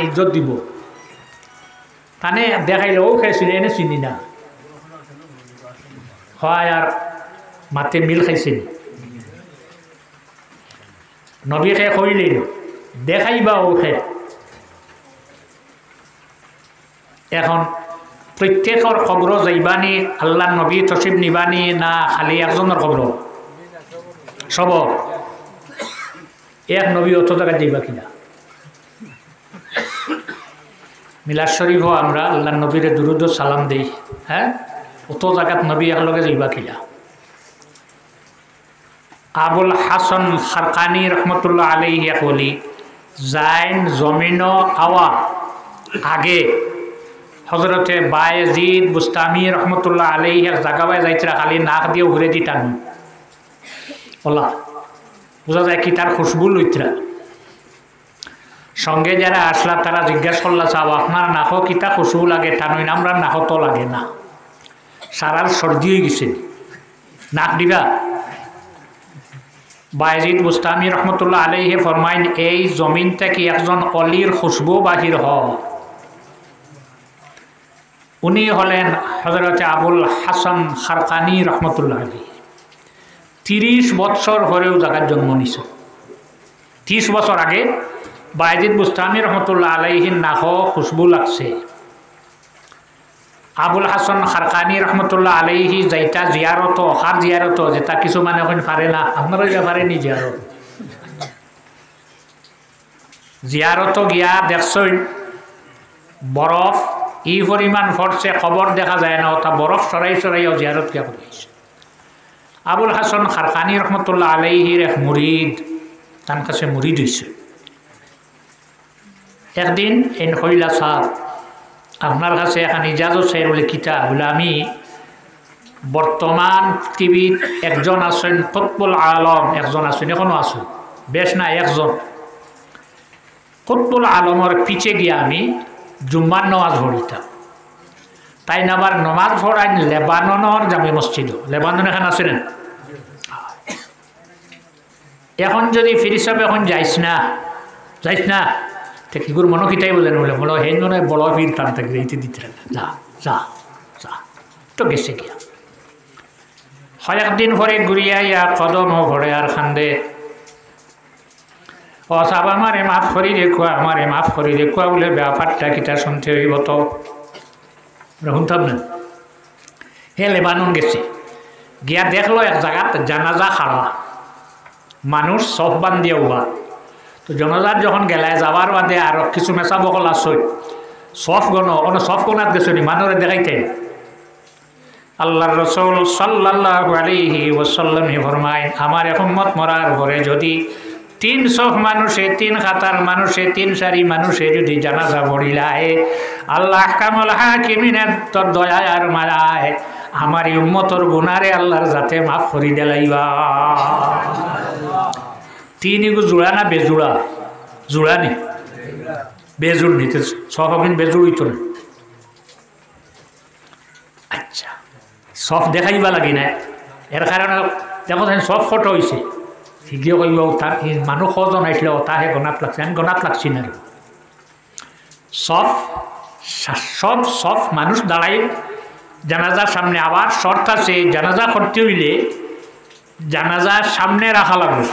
ইজ্জত দিব তানে দেখাইলেও খাইছিল এনে চিনি না হয় আর মাতে মিল খাইছিল নবী খে কইলেন দেখাইবা ও খে এখন প্রত্যেকের খবর যাইবানি আল্লাহ নবী তসিব নিবানি না খালি একজনের খবর সব এক নবী অত জায়গায় যাইবা কিনা মিলাদ শরীফ আমরা আল্লাহ নবীরে দুরুদ সালাম দেই হ্যাঁ অত জায়গাত নবী একলগে যাইবা কিনা আবুল হাসান খারকানি রহমতুল্লাহ আলাইহি বলি জাইন জমিন আওয়া আগে হজরতে বায়েজিদ বুস্তামি রহমতুল্লাহ আলাইহি এক জায়গায় যাইতরা খালি নাক দিয়ে ঘুরে দিতাম ওলা বোঝা যায় কি তার খুশবু লইতরা সঙ্গে যারা আসলা তারা জিজ্ঞাসা করলা চাও আপনার নাকও কিতা খুশবু লাগে টানুই আমরা নাকও তো লাগে না সারার সর্দি হয়ে গেছে নাক দিবা বায়েজিদ বুস্তামি রহমতুল্লাহ আলাইহি ফরমাইন এই জমিন থেকে একজন অলির খুশবু বাহির হয় উনি হলেন হযরতে আবুল হাসান খারকানি রহমতুল্লাহ আলাইহি 30 বছর হরেও জায়গার জন্ম নিছ 30 বছর আগে বায়েজিদ বুস্তামি রহমতুল্লাহ আলাইহির নাক খুশবু লাগছে আবুল হাসান খারকানি রহমতুল্লাহ আলাইহি যাইতা জিয়ারত হার জিয়ারত যেটা কিছু মানে এখন পারে না আপনারা যা পারেনি জিয়ারত গিয়া দেখছেন বরফ এই পরিমাণ ফরছে খবর দেখা যায় না ওটা বরফ সরাই সরাইও জিয়ারত গিয়া করেছে আবুল হাসান খারকানি রহমতুল্লাহ আলাইহির এক মুরিদ তার কাছে মুরিদ হয়েছে একদিন এই হইলা সাহ আপনার কাছে এখন ইজাজত চাই বলে কিতা বলে আমি বর্তমান পৃথিবীর একজন আছেন কুতবুল আলম একজন আছেন এখনও আছেন বেশ না একজন কুতবুল আলমের পিছে গিয়ে আমি জুম্মার নামাজ পড়িতাম তাই আবার নমাজ পড়াই লেবাননের জামে মসজিদ লেবানন এখানে আছেন এখন যদি ফিরিসব এখন যাইস না ঠিকুর মনো কিটাই বলেন বলে বলো হেন মনে বড় ফির টান থাকবে এইতে দিতে যা যা যা তো গেছে গিয়া হয় একদিন পরে ঘুরিয়া ইয়া কদম ঘরে আর খান্দে ও সাব আমারে মাফ করি দেখুয়া বলে ব্যাপারটা কিটা শুনতে হইব তো শুনতাম না হে লেবানন গেছে গিয়া দেখলো এক জায়গাত জানাজা খাড়া মানুষ সব বান দিয়ে উবা তো জনজাত যখন গেলায় যাবার বাদে আর কিছু মেচা বকল আসই সফ গণাত গেছে মানুষের দেখাইতেন আল্লাহর রাসূল সাল্লাল্লাহু আলাইহি ওয়াসাল্লাম ফরমায় আমার উম্মত মরার পরে যদি 300 মানুষে 3 খাতার মানুষে 3 সারি মানুষে যদি জানাজা পড়িলায় আল্লাহ আহকামুল হাকিমিনের তোর দয়া আর মায়ায় আমার উম্মতর গুনারে আল্লাহর যাতে মাফ করি দেলাইবা 3 গো জোড়া না বেজোড়া জোড়া নি বেজোড় নিতে সব আপনি বেজোড় হইতো না আচ্ছা সব দেখাইবা লাগি না এর কারণে দেখো সব ফটো হয়েছে ঠিকই কইব তার মানুষ কজন আসলে তাহে গণাত লাগছে আমি গণাত লাগছি না সব মানুষ দাঁড়াই জানাজার সামনে আবার শর্ত আছে জানাজা করতে হইলে জানাজার সামনে রাখা লাগবে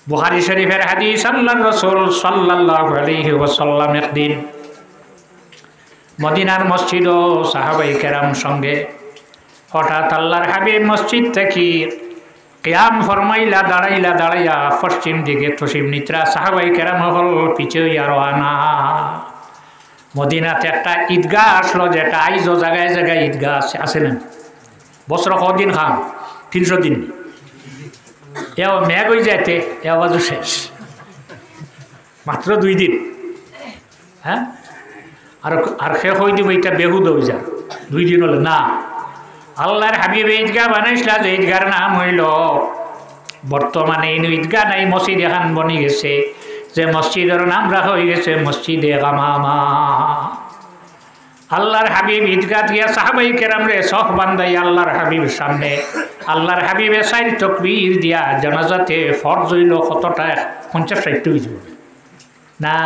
বুখারী শরীফের হাদিস আল্লাহর রাসূল সাল্লাল্লাহু আলাইহি ওয়াসাল্লাম একদিন মদিনার মসজিদ ও সাহাবায়ে কেরাম সঙ্গে হঠাৎ আল্লাহর হাবিব মসজিদ থেকে কিয়াম ফরমাইলা দাঁড়াইয়া পশ্চিম দিকে তসিব নিত্রা সাহাবায়ে কেরাম হল পিছে রওনা মদিনাতে একটা ঈদগাহ আসলো যেটা আইজো জায়গায় জায়গায় ঈদগাহ আছে না বছর কদিন খাম 300 দিন এও মেঘ হয়ে যাইতে এ আওয়াজও শেষ মাত্র 2 দিন হ্যাঁ আর শেষ হয়ে দিব এটা বেহুদ হয়ে যা 2 দিন হলো না আল্লাহর হাবিব ঈদগাহ বানাইছিলা যে ঈদগার নাম হইল বর্তমানে এই ঈদগাহ নাই মসজিদ এখন বনি গেছে যে মসজিদের নাম রাখা হয়ে গেছে মসজিদে গামামা আল্লাহর হাবিব ঈদগাহ দিয়া সাহাবায়ে কেরাম রে সফ বান্দাই আল্লাহর হাবিবের সামনে আল্লাহর হাবিবে 4 তাকবীর দিয়া জানাজাতে ফরজ হইল কতটা 50-60 হয়ে যাবে না,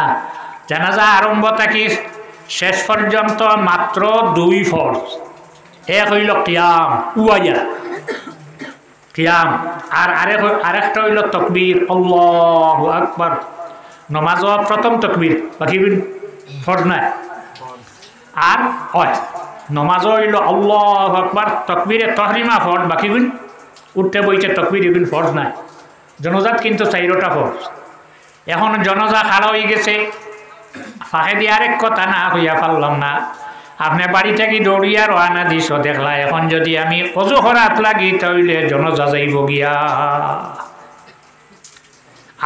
জানাজা আরম্ভ থাকি শেষ পর্যন্ত মাত্র 2 ফরজ। এক হইল কিয়াম, উয়াইয়া কিয়াম, আর আরেকটা হইল তকবীর, আল্লাহু আকবার। নমাজ প্রথম তকবীর, বাকি ফরজ নাই। আর হয় নমাজ হইল আল্লাহু আকবার, তকবীরে তহরিমা ফরজ, বাকি উঠতে বইতে তকবীর এগুলো ফরজ নাই। জনজাত কিন্তু 4টা ফরজ। এখন জনজা খাড়া হয়ে গেছে, ফাঁকে দিয়ে আরেক কথা না হইয়া পারলাম না, আপনি বাড়ি থেকে দৌড়িয়া রওনা দিছ দেখলা, এখন যদি আমি অজু করাত লাগি তাহলে জনজা যাইব গিয়া।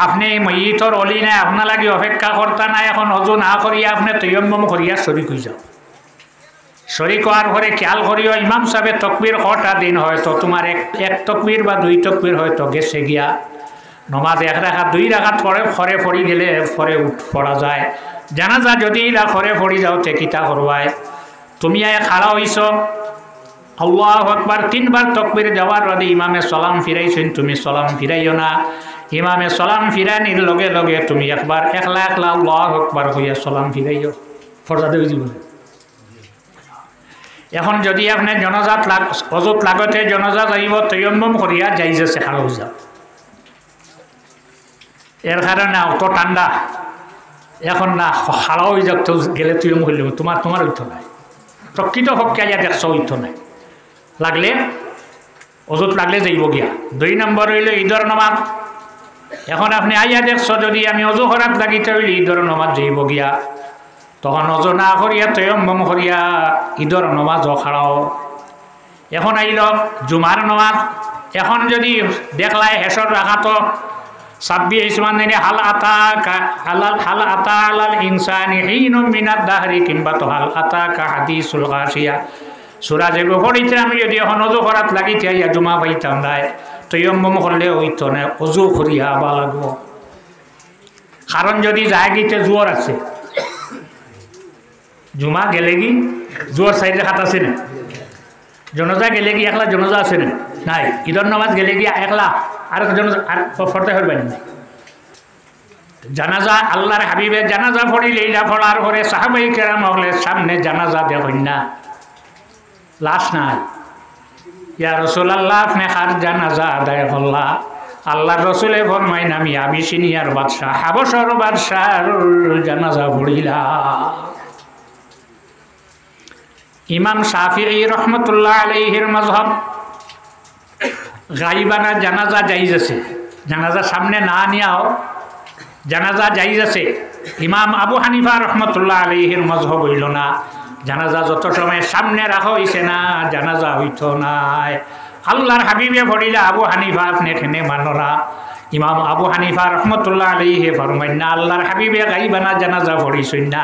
আপনি মইতর অলি নাই, আপনার লাগি অপেক্ষা করতা নাই, এখন অজু না করিয়া আপনি তৈয়ম্বম করিয়া শরিক হয়ে যাও। শরিক হওয়ার পরে খেয়াল করিও ইমাম সাহেব তকবীর কটা দিন হয়তো তোমার এক তকবীর বা 2 তকবীর হয়তো গেছে গিয়া, নমাজ 1 রাকাত 2 রাকাত পরে ফরে পড়ি গেলে ফরে পড়া যায়। জানাজা যদি ইলা ফরে পড়ি যাও তে কিতা করবায়, তুমি খাড়া হইছ আল্লাহু আকবার 3 বার তকবীর দেওয়ার বাদে ইমামে সালাম ফিরাইছেন, তুমি সালাম ফিরাইও না। ইমামে সালাম ফিরানির লগে লগে তুমি একবার একলা একলা আল্লাহু আকবার হইয়া সালাম ফিরাইও, ফরজাতে বুঝি বলে। এখন যদি আপনি জনজাত অজুত লাগতে জনজা যাইব তৈয়ম্বম করিয়া যাইছে খাড়া হয়ে যাও। এর কারণে অত ঠান্ডা এখন না খাড়া হয়ে যাক তো গেলে তৈয়ম হইল তোমার ঐথ নাই, প্রকৃত পক্ষে আইয়া দেখছ ঐথ নাই। লাগলে অজুত লাগলে যাইব গিয়া। 2 নম্বর হইল ঈদর নমাজ। এখন আপনি আইয়া দেখছ যদি আমি অজু করাত লাগিতে হইলে ঈদর নমাজ যাইব গিয়া, তখন অজু না করিয়া তৈয়ম্বম করিয়া ঈদর নমাজ খাড়াও। এখন আইল জুমার নমাজ। এখন যদি দেখলাই হেসর রাখা তো সাব্বি ইসমান হাল আতা আলাল ইনসানি হিনুম মিনাদ দাহরি, কিংবা তো হাল আতা কা হাদিসুল গাশিয়া। সূরা যে পড়িতে আমি যদি এখন অজু করাত লাগিতে আইয়া জুমা পাইতাম নাই, তৈয়ম্বম করলে হইতো না, অজু করিয়া আবার লাগবো। কারণ যদি যায় গিতে জোয়ার আছে, জুমা গেলে কি জোয়ার সাইডে হাত আছে না, জনজা গেলে কি একলা জনজা আছে না নাই, ঈদর নামাজ গেলে কি একলা আর জনজা আর ফরতে পারবেন না। জানাজা আল্লাহর হাবিবের জানাজা পড়িলে এইটা পড়ার পরে সাহাবাই কেরাম হলে সামনে জানাজা দেখেন না, লাশ নাই। ইয়া রাসূলুল্লাহ আপনি কার জানাজা আদায় করলা? আল্লাহর রাসূলে ফরমাইন আমি আবিসিনিয়ার বাদশাহ হাবশর বাদশাহর জানাজা পড়িলা। ইমাম শাফিঈ রহমতুল্লাহ আলাইহির মাযহাব গাইবানা জানাজা জায়েজ আছে, জানাজা সামনে না নিয়াও জানাজা জায়েজ আছে। ইমাম আবু হানিফা রহমতুল্লাহ আলাইহির মাযহাব হইল না, জানাজা যত সময় সামনে রাখা হইছে না জানাজা হইত নাই। আল্লাহর হাবিবে পড়িলা আবু হানিফা আপনি এখানে মানো না। ইমাম আবু হানিফা রহমতুল্লাহ আলাইহি ফরমাইন না আল্লাহর হাবিবে গাইবানা জানাজা পড়িছেন না।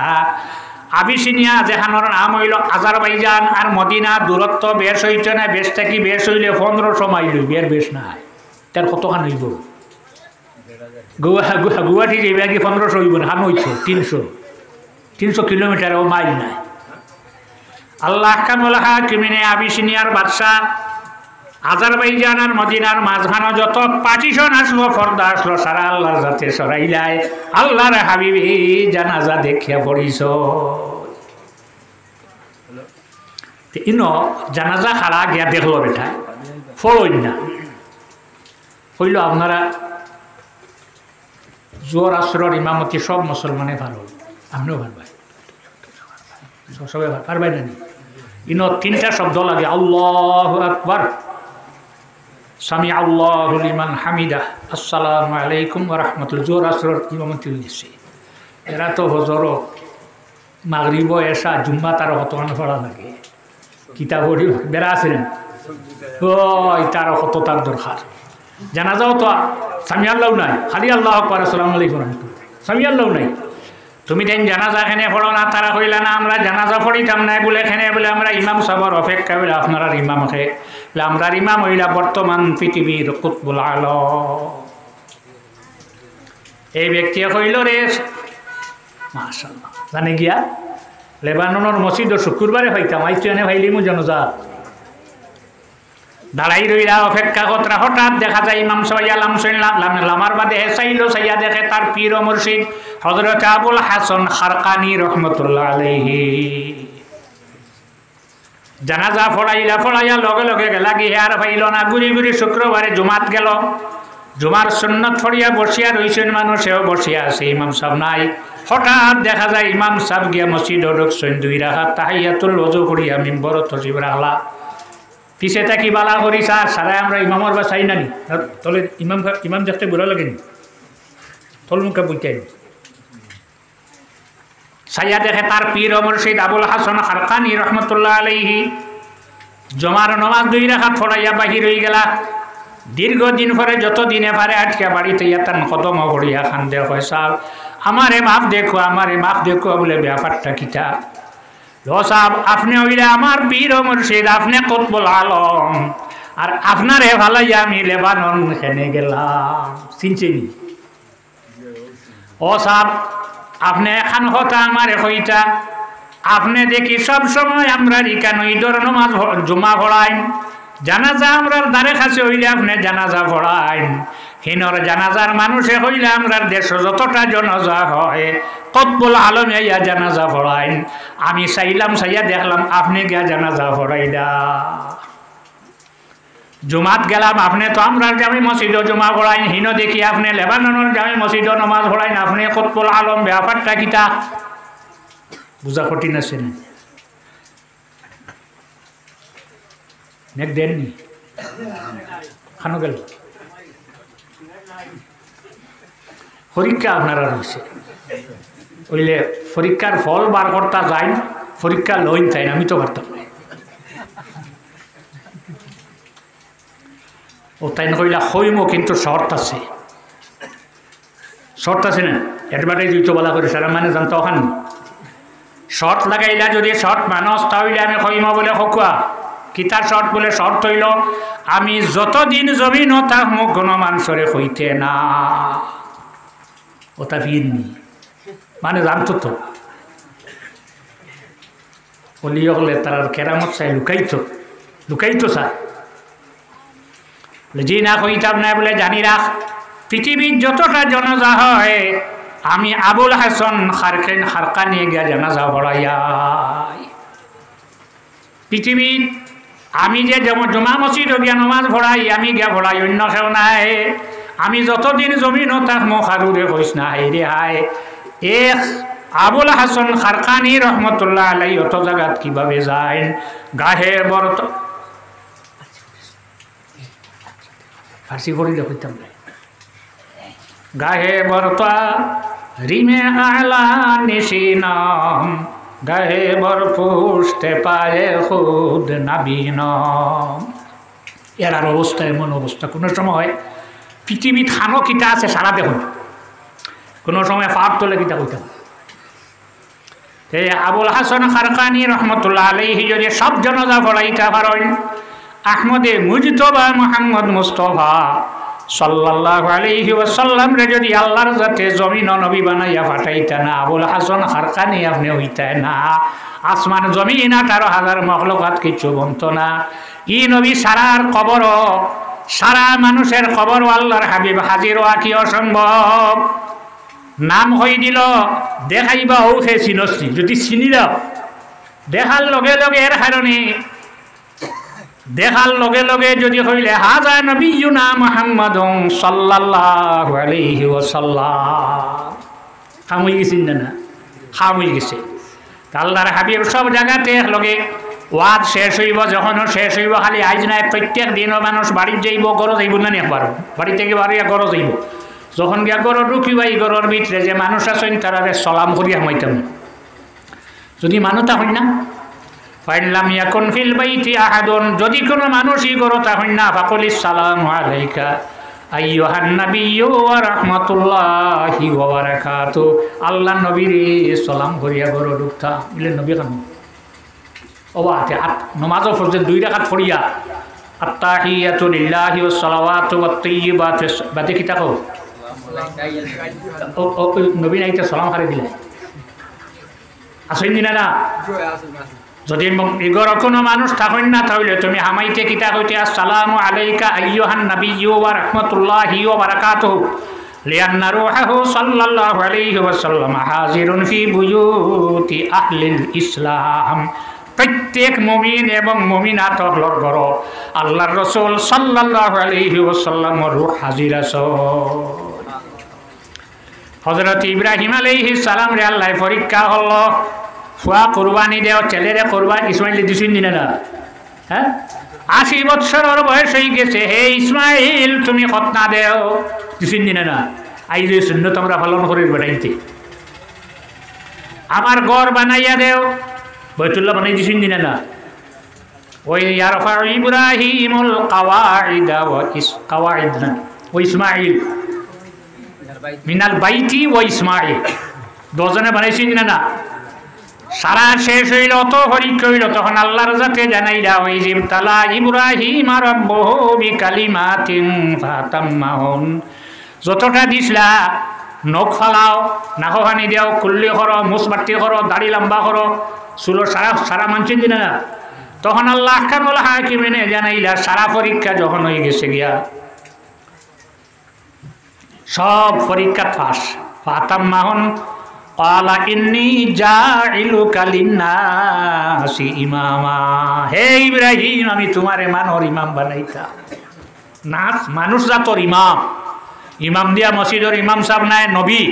আবিসিনিয়া যেখানোর নাম হইল আজারবাইজান আর মদিনা, দূরত্ব বেশ হইতে না, বেশ থাকি বেশ হইলে 1500 মাইল হইবে, আর বেশ নাই। তার কতখান হইব? গুয়াহাটি যাইবে কি 1500 হইব না, হান হইছ 300 কিলোমিটার, ও মাইল নাই। আল্লাহ কামুল হাকিমিনে আবিসিনিয়ার বাদশাহ আজারবাইজান আর মদিনার মাঝখানো যত পার্টিশন আসলো, পর্দা আসলো, সারা আল্লাহর জাতে সরাইলাই আল্লাহর হাবিবি জানাজা দেখিয়া পড়িছ। ইনো জানাজা খাড়া গিয়া দেখলো বেটা ফলইন না হইল। আপনারা জোর আসরের ইমামতি সব মুসলমানে ভালো, আপনিও পারবেন, সবাই পারবেন না। ইনো 3টা শব্দ লাগে, আল্লাহু আকবার, সামি আল্লাহু লিমান হামিদা, আসসালামু আলাইকুম ওয়া রাহমাতুল্লাহ। জোর আসরের ইমামতি হয়েছে। এরা তো হজর মাগরিব এসা জুম্মা তার কতক্ষণ পড়া লাগে, কিতাব বেড়া আছে না, ওই তার কত তার দরকার। জানাজাও তো সামি আল্লাহ নাই, খালি আল্লাহু আকবার আসসালামু আলাইকুম রাহমাতুল্লাহ, সামি আল্লাহ নাই। তুমি দেন জানাজা এখানে পড়ো না, তারা কইলা না আমরা জানাজা পড়িতাম না বলে এখানে বলে আমরা ইমাম সাহেবের অপেক্ষা বলে আপনারা ইমামকে বলে আমরা ইমাম হইলা বর্তমান পৃথিবীর কুতবুল আলম। এই ব্যক্তি কইল রে মাশাআল্লাহ, জানে গিয়া লেবাননের মসজিদ শুক্রবারে হইতাম, আইসু এনে ভাইলিমু জানাজা। দাঁড়াই রইলা অপেক্ষা কতরা হঠাৎ দেখা যায় ইমাম সাহেব লামার বাদে চাইল চাইয়া দেখে তার পীর ও মুর্শিদ হযরত আবুল হাসান খারকানি রহমতুল্লাহ আলাইহি জানাজা ফড়াইয়া লগে লগে গেলা গিয়ে আর পাইল না, ঘুরি ঘুরি শুক্রবারে জুমাত গেল, জুমার সুন্নত ফড়িয়া বসিয়া রইছেন মানুষেও বসিয়া আছে, ইমাম সাহেব নাই। হঠাৎ দেখা যায় ইমাম সাহেব গিয়া মসজিদ ঢুকছেন, 2 রাকাত তাহিয়াতুল ওযু করিয়া মিম্বর তশরিফ রাখলা। পিছে থাকি বালা করিছা সারা আমরা ইমামর বা চাই নানি তলে ইমাম দেখতে বুড়া লাগেনি তল মুখে বুঝাই সাইয়া দেখে তার পীর ও মুর্শিদ আবুল হাসান খারকানি রহমতুল্লাহ আলাইহি জমার নমাজ 2 রাকাত ফড়াইয়া বাহির হয়ে গেলা। দীর্ঘদিন পরে যত দিনে পারে আটকে বাড়িতে ইয়াতান কদম পড়িয়া খান্দে হয় সাহেব আমারে মাফ দেখো বলে ব্যাপারটা কিতা লো সাহেব আপনি হইলে আমার পীর ও মুর্শিদ, আপনি কুতবুল আলম, আর আপনারে ভালাইয়া আমি লেবানন খেনে গেলাম, চিনছেনি? ও সাহেব আপনি এখান কথা আমারে কইতা, আপনি দেখি সব সময় আমরা রিকান ঈদর নমাজ জুমা পড়াইন, জানাজা আমরার দ্বারে কাছে হইলে আপনি জানাজা পড়াইন, হিনর জানাজার মানুষে হইলে আমরার দেশ যতটা জনাজা হয় কুতবুল আলম ইয়া জানাজা পড়াইন। আমি চাইলাম চাইয়া দেখলাম আপনি গিয়া জানাজা পড়াইলা। জুমাত গেলাম, আপনি তো আমরার জামি মসজিদ জুমা পড়াইন, হিন দেখি আপনি লেবাননের জামি মসজিদ নমাজ পড়াইন, আপনি কুতবুল আলম, ব্যাপারটা কিতা? বুঝা কঠিন আছে না? নেক দেননি খানো গেল পরীক্ষা আপনারা রয়েছে ওইলে পরীক্ষার ফল বার করতে যাই, পরীক্ষা লইন চাই না, আমি তো পারতাম না। ও তাই না কইলা হইম, কিন্তু শর্ত আছে না? অ্যাডভার্টাইজ দিতে বলা করে সারা মানে জানতো ওখান শর্ট লাগাইলা, যদি শর্ট মানুষ তাহলে আমি হইম বলে হকুয়া কিতার শর্ট বলে শর্ট হইল আমি যতদিন জমিন তার মুখ কোনো মানুষরে হইতে না, ওটা ফিরনি মানে জানতো তো বলি হলে তার কেরামত চাই লুকাইতো স্যার জি না কইতাম না বলে জানি রাখ, পৃথিবীর যতটা জানাজা হয় আমি আবুল হাসান খারকানি গিয়া জানাজা পড়াইয়া পৃথিবীর আমি যে জমা মসজিদ গিয়া নমাজ পড়াই, আমি গিয়া পড়াই, অন্য কেউ নাই। আমি যতদিন জমিন তাক মুখ আরুরে কইস না রে হায় এক আবুল হাসান খারকানি রহমতুল্লাহ আলাইহি অত জায়গাত কিভাবে যায় গাহে বরত ফার্সি পড়ি দেখতাম গাহে বরতা রিমে আলা নিশিনাম গাহে বর পুষতে পায়ে খুদ নাবিনম। এর আর অবস্থা এমন অবস্থা, কোনো সময় পৃথিবীত খানো কিতা আছে সারা দেখুন, কোনো সময় ফাট তোলে কিতা কইতাম। আবুল হাসান খারকানি রহমতুল্লাহ আলাইহি যদি সব জানাজা পড়াইতে পারেন, আহমদে মুজতবা মুহাম্মদ মুস্তফা সাল্লাল্লাহু আলাইহি ওয়াসাল্লাম রে যদি আল্লাহর জাতে জমিন নবী বানাইয়া পাঠাইতা না, আবুল হাসান খারকানি আপনি হইতাই না। আসমান জমিন 18,000 মখলুকাত কিছু বন্ত না। ই নবী সারার কবর, সারা মানুষের কবর আল্লাহর হাবিব হাজির হওয়া কি অসম্ভব। নাম হই দিল দেখাইবা ও সে চিনস্তি, যদি চিনিল দেখার লগে লগে এর কারণে দেখার লগে লগে যদি হইলে হাজা নবিয়ুনা মুহাম্মাদুন সাল্লাল্লাহু আলাইহি ওয়াসাল্লাম খাম হয়ে গেছেন না, খাম হয়ে গেছে। আল্লাহর হাবিব সব জায়গাতে লগে ওয়াজ শেষ হইব, যখন শেষ হইব খালি আইজ নাই প্রত্যেক দিনও মানুষ বাড়ি যাইব, গরো যাইব না একবার বাড়ি থেকে বাড়িয়া গরো যাইব। যখন গিয়া গরো ঢুকিবা এই গরোর ভিতরে যে মানুষ আছেন তারা সালাম করিয়া হামাইতাম, যদি মানুষটা হই না ফাইলাম ইয়াকুন ফিল বাইতি আহাদুন, যদি কোনো মানুষই গরোটা হই না ফাকুল আসসালামু আলাইকা আইয়ুহান নাবিয়্যু ওয়া রাহমাতুল্লাহি ওয়া বারাকাতুহু। আল্লাহ নবীরে সালাম করিয়া গরো ঢুকতা বলে নবী খান ওবাতে নামাজ ফরজে 2 রাকাত পড়িয়া আত্তাহিয়াতু লিল্লাহি ওয়াস সালাওয়াতু ওয়াত তাইয়্যিবাতু বাদে কি তাকো ও নবী নাইতে সালাম করে দিলে আসেন দিনা না যদি ইগর কোনো মানুষ থাকেন না তাহলে তুমি হামাইতে কিতা কইতে আসসালামু আলাইকা আইয়ুহান নাবিয়্যু ওয়া রাহমাতুল্লাহি ওয়া বারাকাতুহু লিআন্না রূহাহু সাল্লাল্লাহু আলাইহি ওয়াসাল্লাম হাজিরুন ফি বুয়ুতি আহলিল ইসলাম। প্রত্যেক মুমিন এবং মুমিনাত হলর ঘর আল্লাহর রাসূল সাল্লাল্লাহু আলাইহি ওয়াসাল্লামর রূহ হাজির আছে। হযরত ইব্রাহিম আলাইহিস সালাম রে আল্লাহ পরীক্ষা হলো, ফুয়া কুরবানি দেও, ছেলেরে কুরবানি ইসমাইল দিছেন দিনা না, হ্যাঁ 80 বছরের বয়স হয়ে গেছে, হে ইসমাইল তুমি খতনা দেও, দিছেন দিনা না। আই যে সুন্নত আমরা পালন করি বেড়াইতে, আমার ঘর বানাইয়া দেও, বাইতুল্লাহ বানাই দিছেন দিনা না। ওই ইয়ারফা ইব্রাহিমুল কাওয়াইদা কাওয়াইদ না ও ইসমাইল মিনাল বাইতি ও ইসমাইল, দুজনে বানাইছেন দিনা না। সারা শেষ হইল, তো পরীক্ষা হইল, তখন আল্লাহর যাতে জানাইলা ওই যে তালা ইব্রাহিম রাব্বুহু বিকালিমাতিন ফাতাম্মাহুন, যতটা দিছলা নখ ফালাও, নাকহানি দেও, কুল্লি করো, মুসবাটি করো, দাড়ি লম্বা করো, চুলো সারা মানছেন দিনা না। তখন আল্লাহ আহকামুল হাকিমিনে জানাইলা সারা পরীক্ষা যখন হয়ে গেছে গিয়া সব পরীক্ষা পাস, ফাতাম্মাহুন ক্বালা ইন্নী জাইলুকা লিন্নাসি ইমামা, হে ইব্রাহিম আমি তোমারে মানর ইমাম বানাইতা। না মানুষ জাতর ইমাম, ইমাম দিয়া মসজিদের ইমাম সাহেব নাই নবী।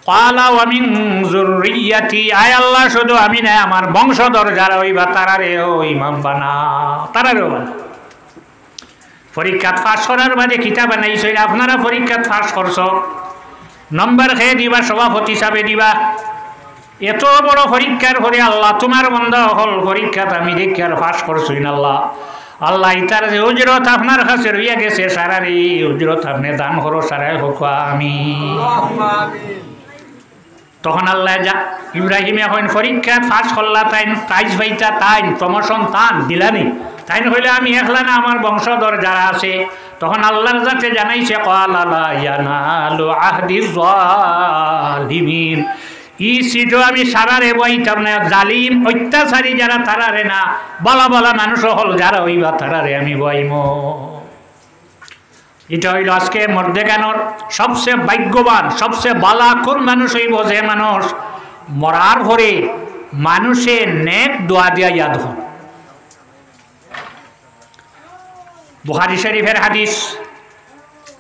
ক্বালা ওয়া মিন যুররিয়াতি, আয় আল্লাহ শুধু আমি নাই আমার বংশধর যারা হইবা তারারেও ইমাম বানা, তারারেও বানা। পরীক্ষাত পাস করার বাদে কিতাব বানাইছে, আপনারা পরীক্ষাত পাস করছ, নম্বর খেয়ে দিবা, সভাপতি হিসাবে দিবা। এত বড় পরীক্ষার পরে আল্লাহ তোমার বন্ধ হল পরীক্ষাত আমি দেখি আর পাস করছই না আল্লাহ। আল্লাহ ইতার যে উজরত আপনার কাছে রইয়া গেছে সারারি উজরত আপনি দান করো সারাই হোক আমি। তখন আল্লাহ যা ইব্রাহিম এখন পরীক্ষা পাস করলা, তাই প্রাইজ পাইতা, তাই প্রমোশন তান দিলানি, তাই হইলে আমি একলা না আমার বংশধর যারা আছে। তখন আল্লাহর যাতে জানাইছে ক্বালা লা ইয়ানালু আহদিজ জালিমিন, ই সিটো আমি সারারে বইতাম না, জালিম অত্যাচারী যারা তারারে না, বলা বলা মানুষ হল যারা হইবা তারারে আমি বইম। এটা হইল আজকে মর্দেগানোর সবচেয়ে ভাগ্যবান সবচেয়ে বালা কোন মানুষ হইব, যে মানুষ মরার পরে মানুষের নেক দোয়া দিয়া ইয়াদ হন। বুখারী শরীফের হাদিস,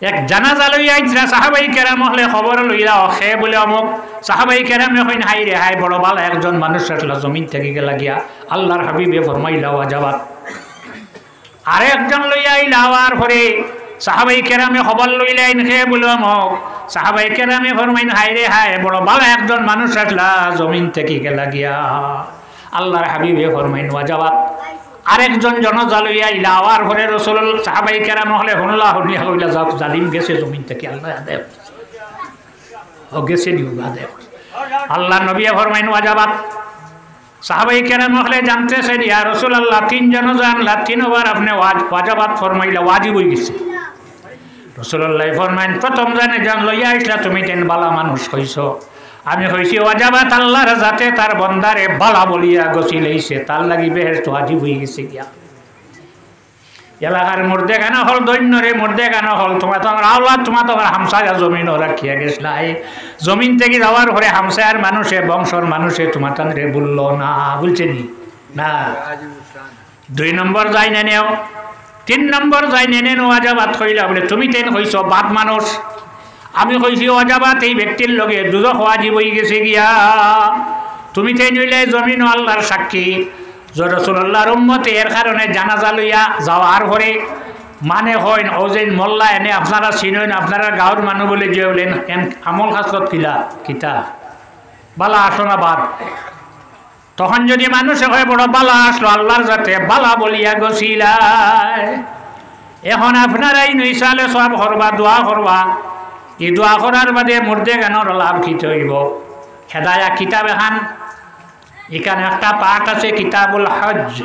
এক জানাজা লইয়া আইছরা সাহাবাই কেরাম হলে খবর লইয়া অখে বলে অমুক, সাহাবাই কেরাম এখন হাই রে হাই বড় বালা একজন মানুষ আসলা জমিন থেকে গেলা গিয়া, আল্লাহর হাবিবে ফরমাইলা ওয়াজাবাত। আরেকজন লইয়া আইলা হওয়ার পরে সাহাবাই কেরামে খবর লইলেন খে বলে অমুক, সাহাবাই কেরামে ফরমাইন হাই রে হাই বড় বালা একজন মানুষ আসলা জমিন থেকে গেলা গিয়া, আল্লাহর হাবিবে ফরমাইন ওয়াজাবাত। আরেকজন জনজা লইয়া আইলা হওয়ার পরে রসুল সাহাবাই কেরাম হলে হনলা হনিয়া হইলা যাও জালিম গেছে জমিন থেকে, আল্লাহ আদেব ও গেছে নিউ আদেব, আল্লাহ নবী ফরমাইন ওয়াজাবাত। সাহাবাই কেরাম হলে জানতেছেন ইয়া রাসূলুল্লাহ তিন জনজা আনলা, তিনবার আপনি ওয়াজাবাত ফরমাইলা, ওয়াজিব হয়ে গেছে। রাসূলুল্লাহ ফরমাইন প্রথম জানে জান লইয়া আইসলা তুমি তেন বালা মানুষ হইছ, আমি হইছি ওয়াজাবাত আল্লাহর যাতে তার বন্দারে বালা বলিয়া গছি লইছে, তার লাগি বেহেশত ওয়াজিব হয়ে গেছে গিয়া। এলাকার মর্দে গানা হল দৈন্যরে মর্দে গানা হল, তোমার তোমার আওলাদ তোমার তোমার হামসায়া জমিন রাখিয়া গেছলা, জমিন থেকে যাওয়ার পরে হামসায়ার মানুষে বংশর মানুষে তোমার তাদের বলল না, বলছে নি না। 2 নম্বর যাই নেও, 3 নম্বর যাই নেন ওয়াজাবাত হইলা বলে তুমি তেন হইছ বাদ মানুষ, আমি কইছি ওয়াজাবাত এই ব্যক্তির লগে দুজখ ওয়াজিব হয়ে গেছে গিয়া, তুমি তেন হইলে জমিন আল্লাহর সাক্ষী। রাসূলুল্লাহর উম্মতে এর কারণে জানাজা লইয়া যাওয়ার পরে মানে হয় ও যে মোল্লা এনে আপনারা চিনেন, আপনারা গাঁৱৰ মানুষ বলে যে হলেন আমল খাসত কিলা কিতা বালা আসনা বাদ। তখন যদি মানুষে হয় বড় বালা আসলো আল্লাহর যাতে বালা বলিয়া গছিলায়, এখন আপনারাই নইসালে সব করবা দোয়া করবা, এই দোয়া করার বাদে মুর্দে গানোর লাভ খিতে হইব। হেদায়া কিতাব এখান এখানে একটা পাঠ আছে কিতাবুল হজ,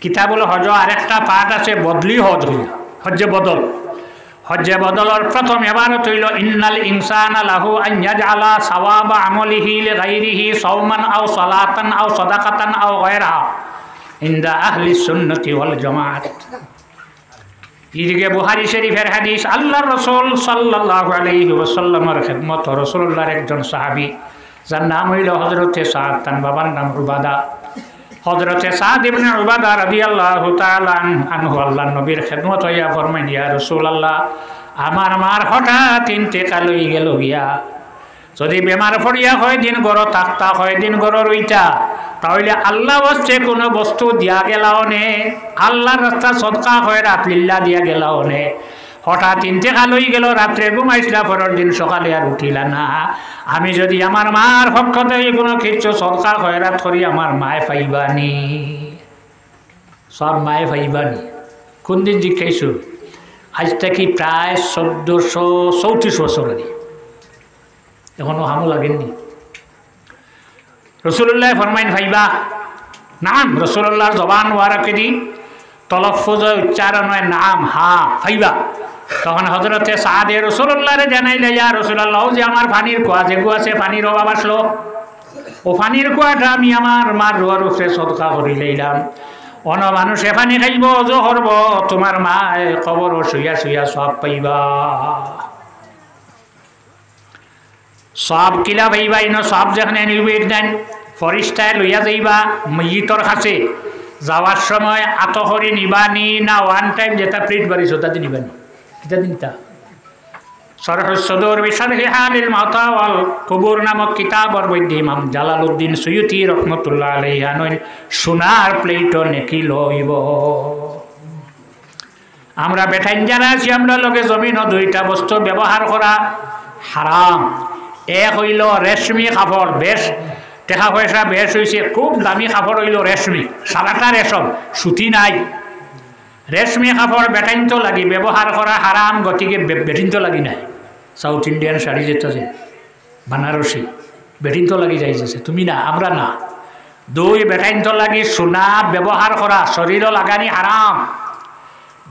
কিতাবুল হজ, আর একটা পাঠ আছে বদলি হজ, হজ্জে বদল। হজ্জে বদলর প্রথম ইবারত হইল ইন্নাল ইনসানা লাহু আন ইয়াজআলা সাওয়াবা আমালিহি লিগাইরিহি সাওমান আও সালাতান আও সাদাকাতান আও গায়রাহা ইনদা আহলি সুন্নতি ওয়াল জামাআত। এদিকে বুখারী শরীফের হাদিস, আল্লাহর রাসূল সাল্লাল্লাহু আলাইহি ওয়াসাল্লামের খিদমত রাসূলুল্লাহর একজন সাহাবী যার নাম হইল হযরতে সাদ, তার বাবার নাম উবাদা। হযরতে সাদ ইবনে উবাদা রাদিয়াল্লাহু তাআলা আনহু আল্লাহর নবীর খিদমত হইয়া ফরমাইন, ইয়া রাসূলুল্লাহ, আমার মার হঠাৎ ইন্তেকাল হয়ে গেল গিয়া, যদি বেমার পড়িয়া হয় দিন গড় থাকতা হয় দিন গড় রইতা, তাহলে আল্লাহ বসছে কোনো বস্তু দিয়া গেলাও নে, আল্লাহর রাস্তা সদকা হয় রাত লিল্লাহ দিয়া গেলাও নে। হঠাৎ ইন্তেকাল হয়ে গেল, রাত্রে ঘুমাইছিলা, পরের দিন সকালে আর উঠিলা না। আমি যদি আমার মার পক্ষ থেকে কোনো কিছু সদকা হয় রাত করি, আমার মায়ে পাইবানি, সব মায়ে পাইবানি। কোন দিন জিজ্ঞাসু? আজ থেকে প্রায় 1434 বছর আগে, এখনো হামু লাগেননি। রসুল্লাহ ফরমাইন ভাইবা নাম, রসুল্লাহর জবান ওয়ারাকে দি তলফুজ উচ্চারণ হয় নাম, হা ভাইবা। তখন হজরতে সাদে রসুল্লাহরে জানাইলে, ইয়া রসুল্লাহ, যে আমার পানির কুয়া যেগু আছে, পানির অভাব আসলো, ও পানির কুয়াটা আমি আমার মার রুয়ার উপরে সদকা করি লইলাম। অন মানুষে পানি খাইব, অজু করব, তোমার মায় কবর শুইয়া শুইয়া সব পাইবা। সব কিলা পাইবা, ইনো সব যেখানে নিবেদ দেন ফরিস্তায় লইয়া যাইবা মইতর কাছে। যাওয়ার সময় আতহরি নিবানি না ওয়ান টাইম যেটা প্রিন্ট বাড়িছ তাতে নিবানি, এটা দিনটা শরহুস সদর বিশরহি হালিল মাওতা ওয়াল কুবুর নামক কিতাবর মধ্যে ইমাম জালালউদ্দিন সুয়ুতি রহমতুল্লাহ আলাইহি আনইন সোনার প্লেটও নেকি লইব। আমরা বেঠাইন যারা আছি, আমরা লগে জমিনও দুইটা বস্তু ব্যবহার করা হারাম। এক হইল রেশমি কাপড়, বেশ টাকা পয়সা বেশ হয়েছে, খুব দামি কাপড় হইল রেশমি, সারাটা রেশম, সুতি নাই। রেশমি কাপড় বেটাইন তো লাগি ব্যবহার করা হারাম, গতিকে বেটিন তো লাগি নাই। সাউথ ইন্ডিয়ান শাড়ি যেটা আছে বানারসি, বেটিন তো লাগি যাইছে, তুমি না, আমরা না। দুই, বেটাইন তো লাগি সোনা ব্যবহার করা, শরীরও লাগানি হারাম।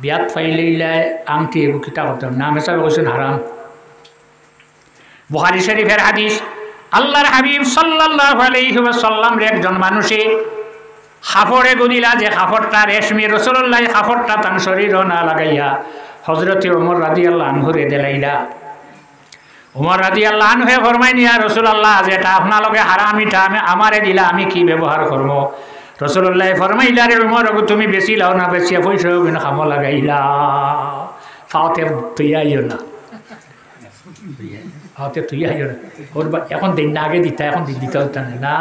বিয়াত ফাইলে আংটি এগু কিতা করতাম নাম হিসাবে কৈছেন হারাম। বুখারী শরীফের হাদিস, আল্লাহর হাবিব সাল্লাল্লাহু আলাইহি ওয়াসাল্লাম একজন মানুষে কাপড়ে গদিলা, যে কাপড়টা রেশমি, রাসূলুল্লাহ কাপড়টা তার শরীরও না লাগাইয়া হযরতে ওমর রাদিয়াল্লাহু আনহুরে দিলাইলা। ওমর রাদিয়াল্লাহু আনহু ফরমাইন, ইয়া রাসূলুল্লাহ, যেটা আপনালকে হারাম, এটা আমি আমারে দিলা, আমি কি ব্যবহার করব? রাসূলুল্লাহ ফরমাইলা, রে ওমর, তুমি বেশি লাও না, বেশি পয়সা বিনা কাম লাগাইলা, ফাওতে তুইয়াইও না, ফাওতে তুইয়াইও না। ওর এখন দিন না, আগে দিতা, এখন দিতে হতো না,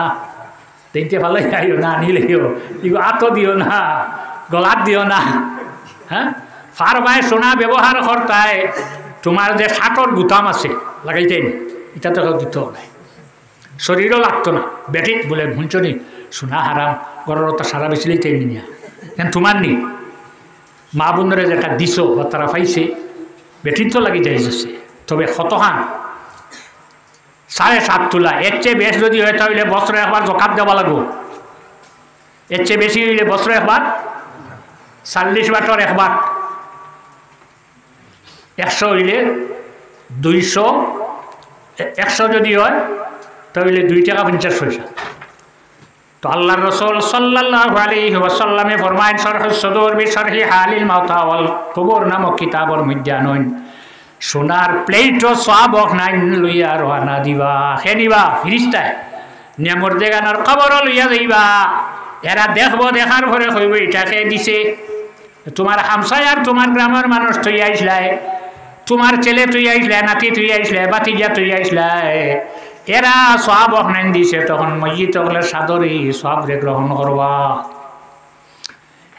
দিনতে ভালো যাইও না, নিলেও ইগো আতো দিও না, গলাত দিও না। হ্যাঁ, ফার ভাই সোনা ব্যবহার করতায়, তোমার যে শার্টর গুতাম আছে লাগাইতেন, এটা তো দিত নাই, শরীরও লাগতো না। বেটি বলে শুনছনি সোনা হারাম, গরর তো সারা বেশি লইতেন নিয়া, কেন তোমার নি মা বোনরে যেটা দিছ বা তারা পাইছে, বেটির তো লাগি যাইছে। তবে কতখান 7.5 তোলা, এর চেয়ে বেশ যদি হয় তাহলে বছরে একবার জকাত দেওয়া লাগবো। এর চেয়ে বেশি হইলে বছরে একবার, 40 বাটর একবার, 100 হইলে 200, 100 যদি হয় তাহলে 2 টাকা 50 পয়সা। তো আল্লাহর রাসূল সাল্লাল্লাহু আলাইহি ওয়াসাল্লামে ফরমায়েন, শরহুস সদর বিশরহি হালিল মাওতা ওয়াল কুবুর নামক কিতাবর মধ্যে আনইন সোনার প্লেটও সব নাই লইয়া রওনা দিবা। হে নিবা ফিরিস্তায় নেমর দেগানোর খবরও লইয়া যাইবা। এরা দেখবো, দেখার পরে কইব এটাকে দিছে। তোমার হামসায় আর তোমার গ্রামের মানুষ তুই আইসলাই, তোমার ছেলে তুই আইসলাই, নাতি তুই আইসলাই, বাতিজা তুই আইসলাই, এরা সব অহনাইন দিছে। তখন মসজিদ হলে সাদরি সব রে গ্রহণ করবা।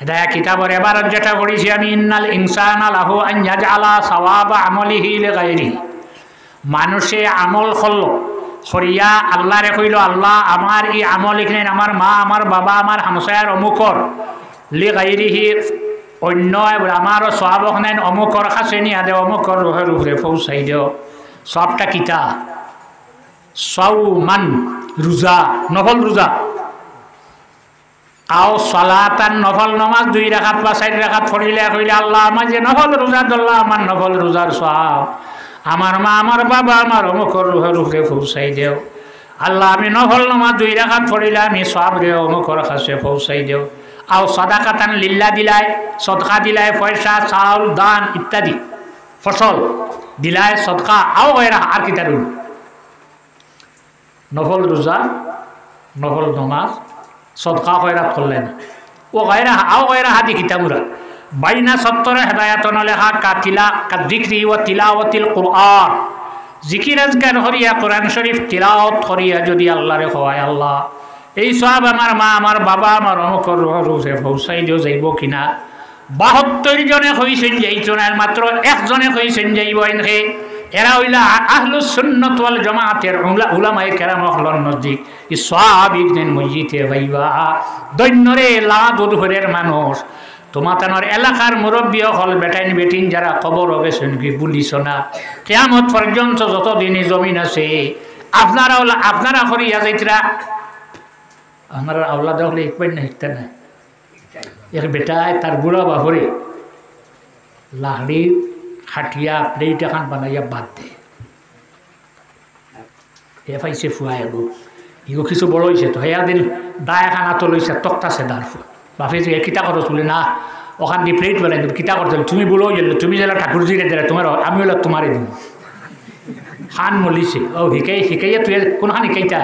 এটা কিতাবর এবার যেটা পড়েছি আমি, ইন্নাল ইনসানা লাহু আন ইয়াজআলা সাওয়াবা আমালিহি লিগাইরিহি, মানুষে আমল করলো করিয়া আল্লাহরে কইল, আল্লাহ আমার এই আমল এখানে আমার মা, আমার বাবা, আমার হামসায়ার অমুকর, লিগাইরিহি অন্য আমারও সব ওখানে অমুকর কাছে নিয়ে দে, অমুকর রোহের উপরে পৌঁছাই দেও। সবটা কিতা সাওমান, রোজা, নফল রোজা। আও সালাতান নফল নমাজ 2 রাকাত বা 4 রাকাত পড়িলে কইলে আল্লাহ আমার যে নফল রোজা ধরলাম আমার নফল রোজার সওয়াব আমার মা আমার বাবা আমার অমুকর রূহে পৌঁছাই দেও। আল্লাহ আমি নফল নমাজ 2 রাকাত পড়িলে আমি সওয়াব রে অমুকর কাছে পৌঁছাই দেও। আও সাদাকাতান লিল্লাহ দিলাই সদকা দিলাই পয়সা চাউল দান ইত্যাদি ফসল দিলাই সদকা আও গয়রা আর কি তারুন নফল রোজা নফল নমাজ সদকা খয়রাত করলেন ও গয়রা আও গয়রা হাদি কিতাবুরা বাইনা সত্তর হেদায়াতন লেখা কাতিলা কাদিক্রি ও তিলাওয়াতিল কুরআন জিকির আজকার হরিয়া কোরআন শরীফ তিলাওয়াত করিয়া যদি আল্লাহরে খোয়ায় আল্লাহ এই সব আমার মা আমার বাবা আমার অমুকর রোজে পৌঁছাই দিও যাইব কিনা 72 জনে কইছেন যাইতো না মাত্র একজনে কইছেন যাইব এনকে এরা হইলা আহলুস সুন্নাত ওয়াল জামাতের উলামায়ে কেরাম হলন নজদিক ই সাহাবী দিন মসজিদে ভাইবা দৈন্যরে লাদুরের মানুষ তোমাতানোর এলাকার মুরব্বী হল বেটাইন বেটিন যারা কবর গেছেন কি বলিস না কিয়ামত পর্যন্ত যতদিন জমিন আছে আপনারা করিয়া যাইতরা আমার আওলাদ হলে এক পাই না হিটতে না এক বেটায় তার বুড়া বাহরে লাকড়ির খাটিয়া প্লেট এখন বানাইয়া বাদ দে হে পাইছে ফুয়াই গো ইগো কিছু বড় হয়েছে তো হেয়া দিন দা এখন আতো লইছে তক্তাছে দার ফুয়া বাপে যে কিতা করো চলে না ওখান দিয়ে প্লেট বানাই দেব কিতা করতে তুমি বলো তুমি যেন ঠাকুরজিরে দিলে তোমার আমি হলে তোমারে দিব খান মলিছে ও শিকাইয়া তুই কোনখান শিকাইতা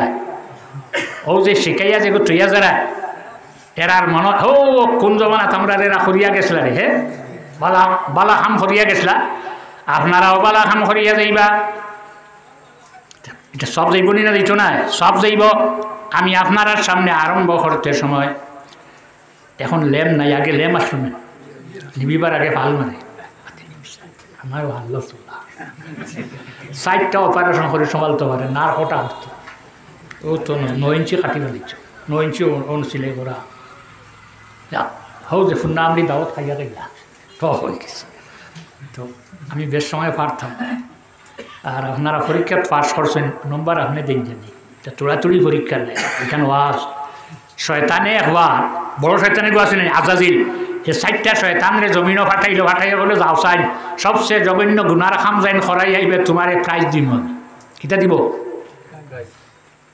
ও যে শিকাইয়া যে তুইয়া যারা এরার মনত ও কোন জমানাত আমরা এরা সরিয়া গেছিলা রে হে বালা বালা খাম সরিয়া গেছিলা আপনারাও বালা খাম সরিয়া যাইবা এটা সব যাইব নি না দিত না সব যাইব আমি আপনার সামনে আরম্ভ করতে সময় এখন লেম নাই আগে লেম আসলো না নিবিবার আগে ভাল মানে আমার ভালো 60টা অপারেশন করে সমালতে পারে নার কটা আসতো ও তো 9 ইঞ্চি কাটি দিচ্ছ 9 ইঞ্চি অনুশীলে করা হও যে ফুন্নামনি দাওয়াত খাইয়া গেলা তো হয়ে গেছে তো আমি বেশ সময় পারতাম আর আপনারা পরীক্ষা পাস করছেন নম্বর আপনি দেন জানি এটা তোড়াতুড়ি পরীক্ষা নেই এখানে ওয়াজ শয়তানে একবার বড় শয়তানে গোয়াছিলেন আজাজিল এই 60টা শয়তানরে জমিনও ফাটাইয়া বলে যাও চাই সবচেয়ে জঘন্য গুনার খাম যাইন খরাই আইবে তোমার প্রাইজ দিব আমি কিতা দিব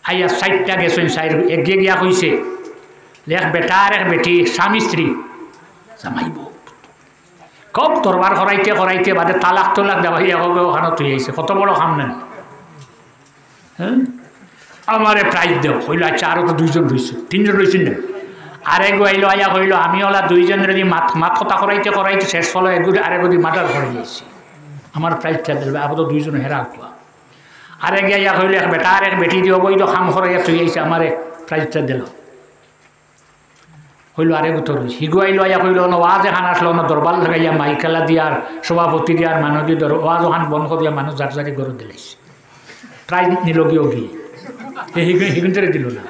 আইয়া 60টা গেছেন সাইড এগিয়ে গিয়া হয়েছে এক বেটা আর এক বেটি স্বামী স্ত্রী জামাইব খুব তরবার করাইতে বাদে তালাক দেওয়া হইয়া হবে ওখানে তুই আইছে কত বড় খাম নেন হ্যাঁ আমারে প্রাইজ দেও হইল আচ্ছা আরও তো 2 জন রয়েছে 3 জন রয়েছেন না আরেক আইল আইয়া হইল আমি ওলা 2 জন যদি মাত কথা করাইতে শেষ ফলো আরেক যদি মাটার করে যাইছি আমার প্রাইজটা দেবে আবার তো 2 জন হেরা আঁকুয়া আরেক আইয়া হইল এক বেটা আর এক বেটি দিব বই তো খাম করাইয়া তুই আইছে আমারে প্রাইজটা দিল হইল আরেক উত্তর হয়েছে হিগু আইল আইয়া হইল না ওয়াজ এখান আসলো না দরবার লাগাইয়া মাইকেলা দিয়ার সভাপতি দিয়ার মানুষ দিয়ে ওয়াজ ওখান বন্ধ করিয়া মানুষ যার গরু দিলাইছে প্রাইজ নিল গিয়েও গিয়ে হিগুনটারে দিল না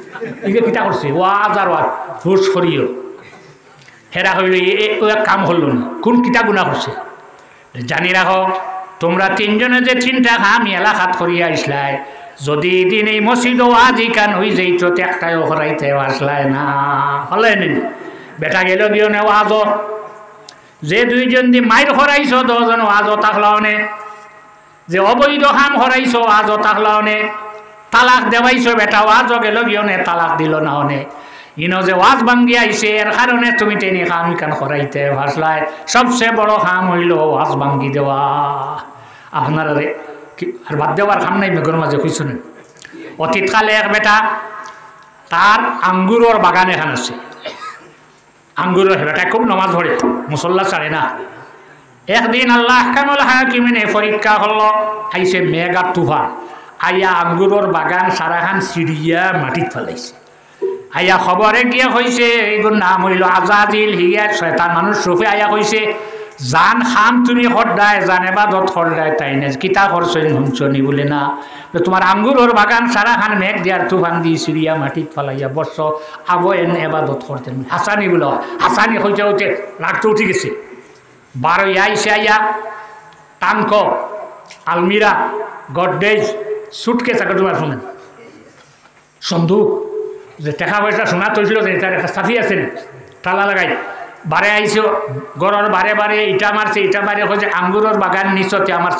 ইগে কিতা করছে ওয়াজ আর ওয়াজ হুস করিও হেরা হইল এক কাম হলো না কোন কিতা গুণা করছে জানি রাখো তোমরা 3 জনে যে 3টা খাম এলাকাত করিয়া আসলাই যদি দিন এই মসজিদ ওয়াজি কান হই যাইত একটাও হরাইতে আসলাই না হলে নি বেটা গেল গিয়ে নে ওয়াজ যে 2 জন দি মাইর হরাইছ 10 জন ওয়াজ তাকলাওনে যে অবৈধ খাম হরাইছ ওয়াজ তাকলাওনে তালাক দেওয়াইছ বেটা ওয়াজ গেল গিয়ে নে তালাক দিল না অনে ইনো যে ওয়াজ ভাঙ্গি আইছে এর কারণে তুমি টেনে খাম কান হরাইতে ভাসলাই সবচেয়ে বড় খাম হইল ওয়াজ ভাঙ্গি দেওয়া আপনারা আর বাদ দেওয়ার খাম নাই মেঘর মাঝে খুঁজছেন অতীতকালে এক বেটা তার আঙ্গুরের বাগান এখানে আছে আঙ্গুরের বেটা খুব নমাজ ধরে মুসল্লা ছাড়ে না একদিন আল্লাহ কামল হাকিমিনে পরীক্ষা হল আইসে মেঘা তুফান আইয়া আঙ্গুরের বাগান সারাখান সিঁড়িয়া মাটিত ফেলাইছে আইয়া খবরে গিয়ে কইছে এইগুলোর নাম হইল আজাজিল হিয়ার শয়তান মানুষ রূপে আইয়া কইছে জান খাম তুমি হরদায় জানে বা দত হরদায় তাই না কিতা করছেন শুনছনি বলে না তোমার আঙ্গুরের বাগান সারাখান মেঘ দিয়ার তুফান দিয়ে সিঁড়িয়া মাটিত ফেলাইয়া বর্ষ আবো এনে এবাদত করতেন হাসানি বলে হাসানি হইতে হইতে রাগতে উঠে গেছে 12 আইসে আইয়া টাঙ্ক আলমিরা গডরেজ সুটকেস আগে তোমার শোনেন সন্দুক যে টাকা পয়সা সোনা তৈছিল যে তার একটা সাফি আছে না তালা লাগাই বারে আইসো গড়র বারে বারে ইটা মারছে ইটা মারে হচ্ছে আঙ্গুরের বাগান নিচতে আমার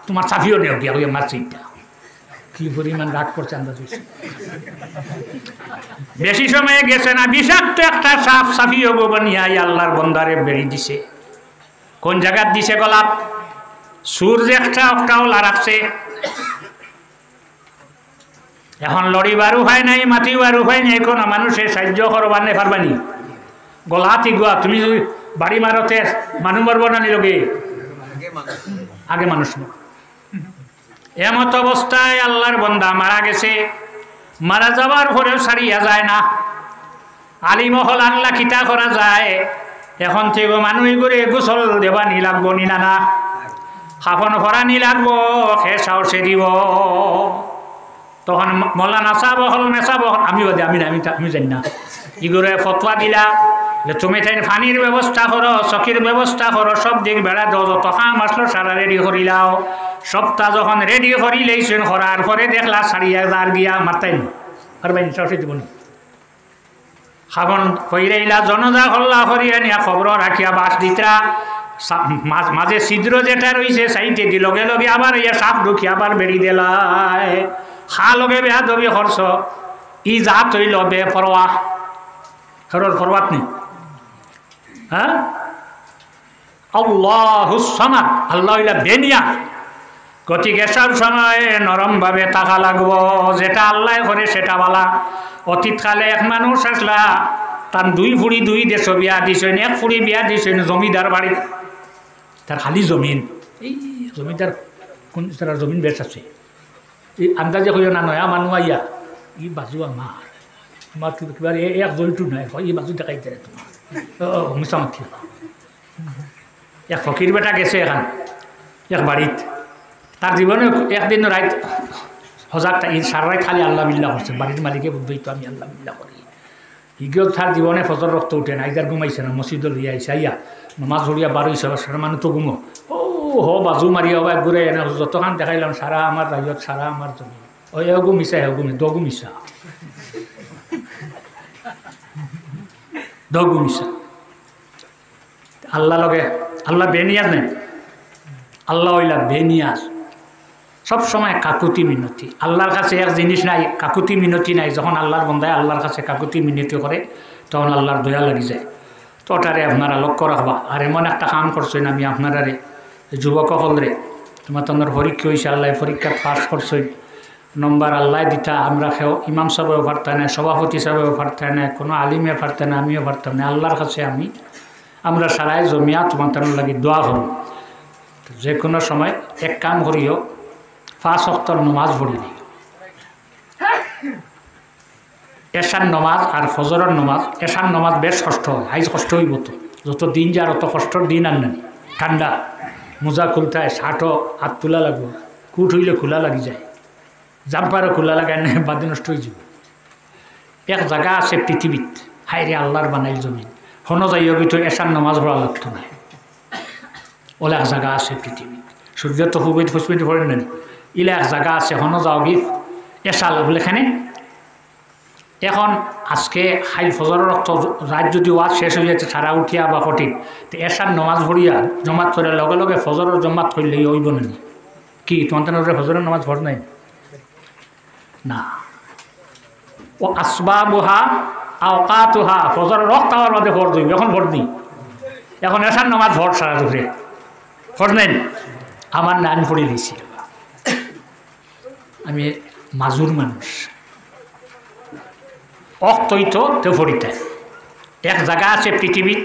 তোমার সাফিও নেও গিয়া হইয়া মারছে ইটা কি পরিমাণ রাগ করছে আন্দাজ হয়েছে বেশি সময়ে গেছে না বিষাক্ত একটা সাপ সাফিও গোবনিয়া আল্লাহর বন্দারে বেরি দিছে কোন জায়গার দিছে গলাপ সূর্য একটাও লাড়াচ্ছে এখন লড়ি বারু হয় নাই মাটি বারু হয় নাই কোনো মানুষের সাহায্য করবার নে পারবানি গলাতি গুয়া তুমি যদি বাড়ি মারতে মানুষ মারব না নিলগে আগে মানুষ এমত অবস্থায় আল্লাহর বন্দা মারা গেছে মারা যাবার পরেও ছাড়িয়া যায় না আলিমহল আল্লাহ কিতা করা যায় এখন থেকে মানুষ করে গোসল দেবা নি লাগবো নি না খাফন ভরা নি লাগবো সে সাহসে দিব তখন মৌলানা সাহেব হল মেসাব হল আমি বাদে আমি জানি না ইগুরে ফতোয়া দিলা যে তুমি তাই পানির ব্যবস্থা করো চকির ব্যবস্থা করো সব দিক বেড়া দাও যত কাম আসলো সারা রেডি করিলাও সপ্তাহ যখন রেডি করি লেইছেন করার পরে দেখলা সারিয়া যার গিয়া মারতাই না আর বাইন সরষে জীবন খাবন কইরাইলা জনজা হল্লা করিয়া নিয়া খবর রাখিয়া বাস দিতরা মাঝে ছিদ্র যেটা রয়েছে সাইডে দি লগে লগে আবার ইয়া সাপ ঢুকি আবার বেড়ি দিলায় খা লগে বেহা দবি খরচ ই যা তৈল বে পরোয়া খরর পরবাত নেই হ্যাঁ আল্লাহুস সামাদ আল্লাহ ইলা বেনিয়া গতিকে সব সময় নরমভাবে টাকা লাগবো যেটা আল্লাহ করে সেটা বলা অতীতকালে এক মানুষ আসলা তার দুই ফুড়ি দুই দেশ বিয়া দিছেন এক ফুড়ি বিয়া দিছেন জমিদার বাড়ি তার খালি জমিন এই জমিদার কোন তার জমিন বেশ আছে এই আন্দাজে কইও না নয়া মানুষ আইয়া ই বাজু আমার কিবা এক জলটো নাই এই বাজু দেখাই দেয় তোমার মিছামাতি এক ফকির বেটা গেছে এখান এক বাড়িত তার জীবনে একদিন রাত সজাগটা এই সারা রাত খালি আল্লাহ বিল্লাহ করছে বাড়ির মালিকে বুঝবই তো আমি আল্লাহ বিল্লাহ করি হিগেও তার জীবনে ফজর রক্ত উঠে না আইজার ঘুমাইছে না মসজিদে লইয়া আইসা আইয়া নমাজ ধরিয়া বারোইছে সারা মানুষ তো ঘুমো ও বাজু মারিয়া বা ঘুরে এনে যতক্ষণ দেখাইলাম সারা আমার রাজ্যত সারা আমার জমি ও এও ঘুমিছা এও ঘুমি দ ঘুমিছা দ ঘুমিছা আল্লাহ লগে আল্লাহ বেনিয়াজ নেই আল্লাহ ওইলা বেনিয়াজ সব সময় কাকুতি মিনতি আল্লাহর কাছে এক জিনিস নাই কাকুতি মিনতি নাই যখন আল্লাহর বন্দায় আল্লাহর কাছে কাকুতি মিনতি করে তখন আল্লাহর দয়া লাগি যায় তো ওটারে আপনারা লক্ষ্য রাখবা আর এমন একটা কাম করছেন আমি আপনারারে যুবক হলরে তোমার তোমার পরীক্ষা হয়েছে আল্লাহ পরীক্ষা পাস করছেন নম্বর আল্লাহ দিতা আমরা খেও ইমাম সাহেবেও পারতাম না সভাপতি সাহেবেও পারতাম না কোনো আলিমে পারতাম না আমিও পারতাম না আল্লাহর কাছে আমরা সারাই জমিয়া তোমার তেমন লাগি দোয়া করব যে কোনো সময় এক কাম করিও 5 ওয়াক্ত নমাজ পড়ি নি এশার নমাজ আর ফজরের নমাজ এশার নমাজ বেশ কষ্ট হয় আইজ কষ্ট হইব তো যত দিন যায় অত কষ্টর দিন আর নেই ঠান্ডা মোজা খুলতায় শার্টও হাত তোলা লাগবে কুট হইলে খোলা লাগি যায় জাম্পারও খোলা লাগায় না বাদে নষ্ট হয়ে যাব এক জায়গা আছে পৃথিবীত হাইরে আল্লাহর বানাইল জমিন হনো যাইও কিন্তু এশার নমাজ পড়া লাগতো না ওলা এক জায়গা আছে পৃথিবীত সূর্য তো হুবইত ফুসবিত পড়েন না ইলা এক জায়গা আছে হনো যাও গি এশা লাগলেখানে এখন আজকে হাইল ফজরের রক্ত রাত যদি ওয়াজ শেষ হয়ে যাচ্ছে সারা উঠিয়া বা কঠিন তো এশার নমাজ ভরিয়া জমাত করে লগে লগে ফজরের জমাত করলে হইব না কি তোমার তো ফজরের নমাজ ভর নাই না ও আসবাবুহা আওকাতুহা ফজরের রক্ত হওয়ার মধ্যে ভর দিই এখন ভর দিই এখন এশার নমাজ ভর সারা দুপুরে ভর নেন আমার নান পড়ে দিয়েছি আমি মাজুর মানুষ অক্তইত তো ভরিতে এক জায়গা আছে পৃথিবীত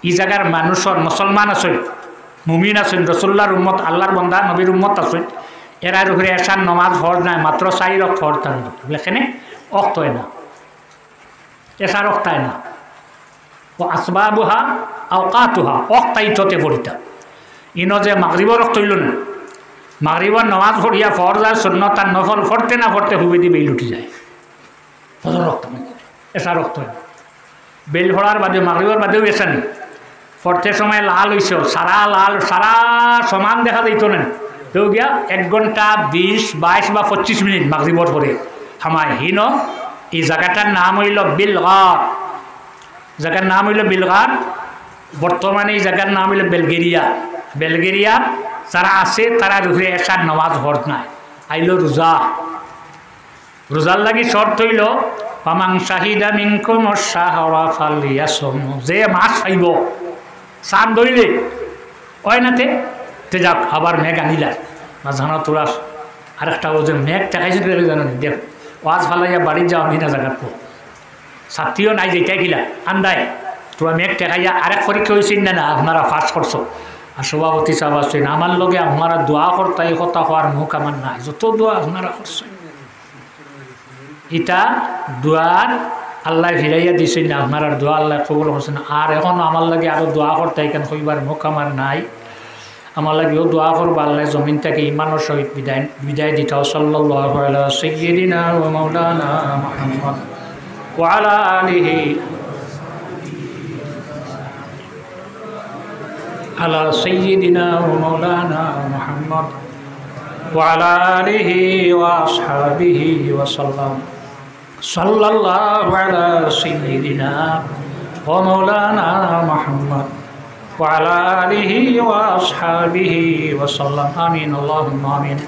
এই জায়গার মানুষের মুসলমান আছেন মুমিন আছেন রসুল্লাহর উম্মত আল্লাহর বন্দা নবীর উম্মত আছেন এরার উপরে এসার নমাজ ভর নাই মাত্র 4 রক্ত ভর তার লেখেনে অক্তয় না এসার অক্তায় না ও আসবাবুহা আওকাতুহা অক্তাইততে ভরিতা ইনো যে মাগরিবর রক্ত হইল না মাগরিবর নমাজ ভরিয়া ফরজ আর সুন্নত আর নফল ফরতে না ফরতে হুবে দিয়ে বেল উঠে যায় ফজর রক্ত এসা রক্ত বেল ভরার বাদে মাগরিবর বাদেও এসা নেই ফরতে সময় লাল হয়েছে সারা লাল সারা সমান দেখা যাইত না তো গিয়া 1 ঘন্টা 20, 22 বা 25 মিনিট মাগরিবর পরে হামায় হিন এই জায়গাটার নাম হইল বিলগার। জায়গার নাম হইল বিলগার। বর্তমানে এই জায়গার নাম হইল বেলগেরিয়া। বেলগেরিয়া যারা আছে তারা রুহে এসার নামাজ হরত নাই, আইল রোজা। রোজার লাগি শর্ত হইল পামাং শাহিদা মিনকুম শাহরা ফালিয়াসুম, যে মাস পাইব চাঁদ ধরলে হয় নাতে তে যাক। আবার মেঘ আনিলা না জানো তোরা আরেকটা ও যে মেঘ টাকাইছে জানো নি, দেখ ওয়াজ ফালাইয়া বাড়ির যাও আমি না জায়গার পো ছাত্রীও নাই যেটাই গিলা আন্দায় তোরা মেঘ টেকাইয়া আরেক পরীক্ষা হয়েছিল না আপনারা পাস করছো। আর সভাপতি সাহেব আসছেন আমার লগে আপনারা দোয়া করতে এই কথা হওয়ার মুখ আমার নাই, যত দোয়া আপনারা করছেন এটা দোয়ার আল্লাহ ফিরাইয়া দিছেন না, আপনার দোয়া আল্লাহ কবুল করছেন। আর এখন আমার লাগে আরও দোয়া করতে এখান কইবার মুখ আমার নাই, আমার লাগেও দোয়া করবো আল্লাহ জমিনটাকে ইমানের সহিত বিদায় দিতাও। সাল্লাল্লাহু আলা সাইয়্যিদিনা ওয়া মাওলানা মুহাম্মদ ওয়া আলা আলিহি আলা সাইয়্যিদিনা ওয়া মাওলানা মুহাম্মদ ওয়া আলা আলিহি ওয়া আসহাবিহি ওয়া সাল্লাম। সাল্লাল্লাহু আলা সাইয়্যিদিনা ওয়া মাওলানা মুহাম্মদ ওয়া আলা আলিহি ওয়া আসহাবিহি ওয়া সাল্লাম। আমিন আল্লাহুম্মা আমিন।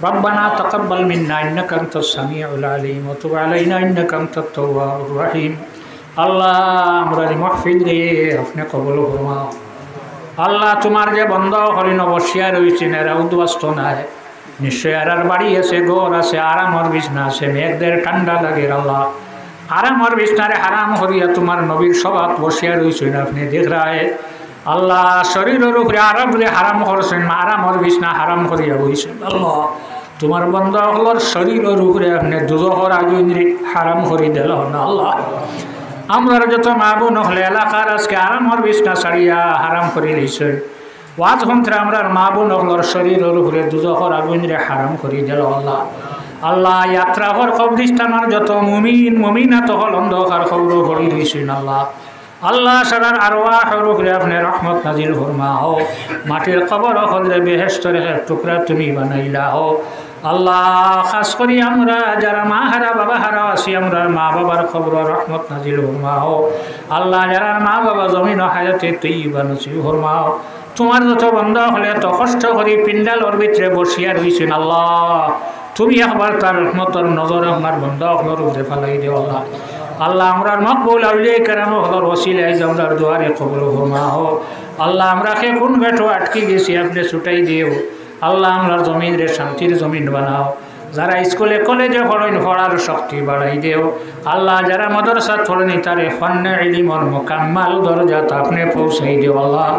রব্বানা তাকাব্বাল মিন্না ইন্নাকা আনতাস সামিউল আলিম ওয়া তুব আলাইনা ইন্নাকা আনতাত তাওয়াবুর রহিম। আল্লাহ আমরা মাহফিল রে আপনি কবুল ফরমাও। আল্লাহ তোমার যে বন্ধ হরিণ বসিয়া রয়েছেন এরা উদ্বাস্ত নাই, নিশ্চয় এরার বাড়ি আছে, ঘর আছে, আরামর বিছনা আছে, মেঘদের ঠান্ডা লাগে। আল্লাহ আরামর বিছনারে হারাম করিয়া তোমার নবীর সবাত বসিয়া রয়েছেন আপনি দেখ রায়। আল্লাহ শরীরের উপরে আরাম হারাম করছেন, আরামর বিছনা হারাম করিয়া বইছেন। আল্লাহ তোমার বন্ধ হলর শরীরের উপরে আপনি দুজহর আগুন হারাম করি দিল না। আল্লাহ আমরা যত মা বোন হলে এলাকার আজকে আরামর বিছনা ছাড়িয়া হারাম করে দিয়েছেন। ওয়াজ মন্ত্রে আমরা মা বোন হলর শরীরের উপরে দুজহর আগুন হারাম করে দিল। আল্লাহ আল্লাহ যাত্রা হর কবরিস্তানের যত মুমিন মুমিনাত হল অন্ধকার খবর হরি দিয়েছেন। আল্লাহ আল্লাহ সারার আরওয়াহের উপরে আপনি রহমত নাজিল ফরমাও। মাটির কবর হলে বেহেশতের টুকরা তুমি বানাইলাও। আল্লাহ খাস করি আমরা যারা মা হারা বাবা হারা আছি আমরা মা বাবার খবর রহমত নাজিল ফরমাও। আল্লাহ যারা মা বাবা জমিন হায়াতে তৈবা নসিব ফরমাও। তোমার যত বন্ধ হলে এত কষ্ট করি পিন্ডালর ভিতরে বসিয়া রয়েছেন। আল্লাহ তুমি একবার তার রহমতর নজর আমার বন্ধ হলর উপরে ফেলাই দেও। আল্লাহ আল্লাহ আমরার মকবুল আউলিয়া কেরাম হলর ওসিলায় আমরার দুয়ারে কবুল ফরমাও। আল্লাহ আমরা কে কোন বেটো আটকে গেছি আপনি ছুটাই দিও। আল্লাহ আমরার জমিন রে শান্তির জমিন বানাও। যারা স্কুলে কলেজে পড়েন পড়ার শক্তি বাড়াই দেও। আল্লাহ যারা মাদ্রাসা পড়েনি তারে ফান্নে ইলমর মুকাম্মাল দরজাত আপনি পৌঁছাই দেও। আল্লাহ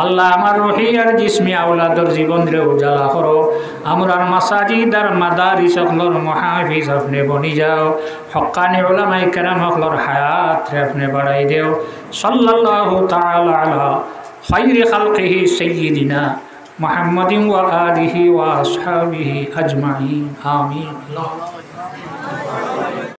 আল্লাহ আমার রুহি আর জিসমি আওলাদর জীবন রে উজালা করো। আমরার মাসাজিদ আর মাদারিস হলর মুহাফিজ আপনি বনি যাও। হক্কানি উলামায়ে কেরাম হলর হায়াত রে আপনি বাড়াই দেও। সাল্লাল্লাহু তাআলা আলা খায়রি খালকিহি সাইয়্যিদিনা محمد وآله وأصحابه أجمعين آمين.